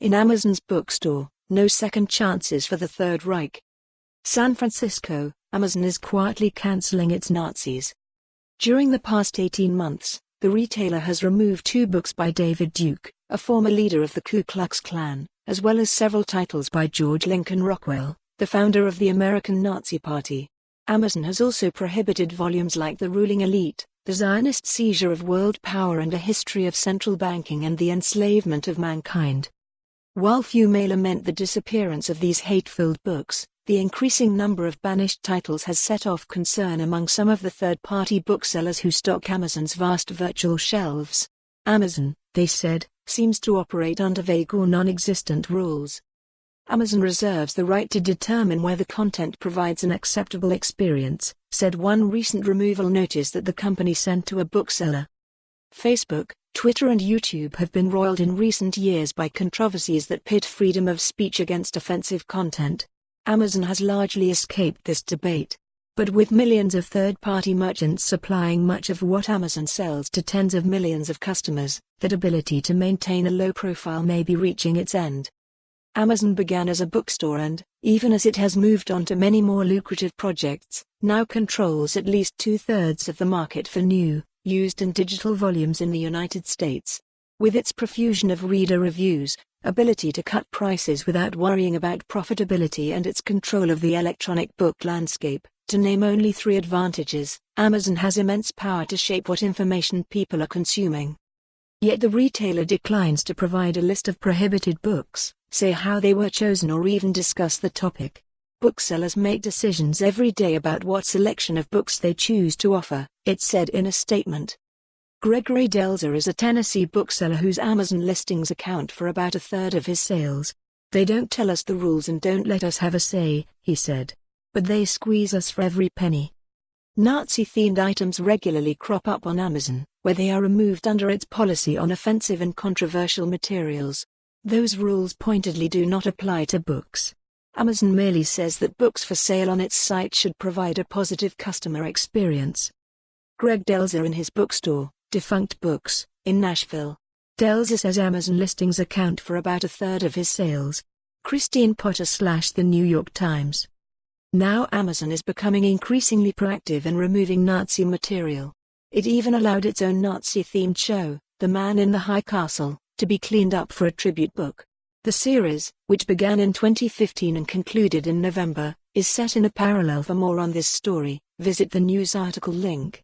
In Amazon's bookstore, no second chances for the Third Reich. San Francisco, Amazon is quietly canceling its Nazis. During the past 18 months, the retailer has removed 2 books by David Duke, a former leader of the Ku Klux Klan, as well as several titles by George Lincoln Rockwell, the founder of the American Nazi Party. Amazon has also prohibited volumes like The Ruling Elite, The Zionist Seizure of World Power and A History of Central Banking and the Enslavement of Mankind. While few may lament the disappearance of these hate-filled books, the increasing number of banished titles has set off concern among some of the third-party booksellers who stock Amazon's vast virtual shelves. Amazon, they said, seems to operate under vague or non-existent rules. Amazon reserves the right to determine whether content provides an acceptable experience, said one recent removal notice that the company sent to a bookseller. Facebook, Twitter and YouTube have been roiled in recent years by controversies that pit freedom of speech against offensive content. Amazon has largely escaped this debate. But with millions of third-party merchants supplying much of what Amazon sells to tens of millions of customers, that ability to maintain a low profile may be reaching its end. Amazon began as a bookstore and, even as it has moved on to many more lucrative projects, now controls at least 2/3 of the market for new, used and digital volumes in the United States. With its profusion of reader reviews, ability to cut prices without worrying about profitability and its control of the electronic book landscape, to name only 3 advantages, Amazon has immense power to shape what information people are consuming. Yet the retailer declines to provide a list of prohibited books, say how they were chosen or even discuss the topic. Booksellers make decisions every day about what selection of books they choose to offer, it said in a statement. Gregory Delzer is a Tennessee bookseller whose Amazon listings account for about 1/3 of his sales. "They don't tell us the rules and don't let us have a say," he said. "But they squeeze us for every penny." Nazi-themed items regularly crop up on Amazon, where they are removed under its policy on offensive and controversial materials. Those rules pointedly do not apply to books. Amazon merely says that books for sale on its site should provide a positive customer experience. Greg Delzer in his bookstore, Defunct Books, in Nashville. Delzer says Amazon listings account for about 1/3 of his sales. Christine Potter / The New York Times. Now Amazon is becoming increasingly proactive in removing Nazi material. It even allowed its own Nazi-themed show, The Man in the High Castle, to be cleaned up for a tribute book. The series, which began in 2015 and concluded in November, is set in a parallel. For more on this story, visit the news article link.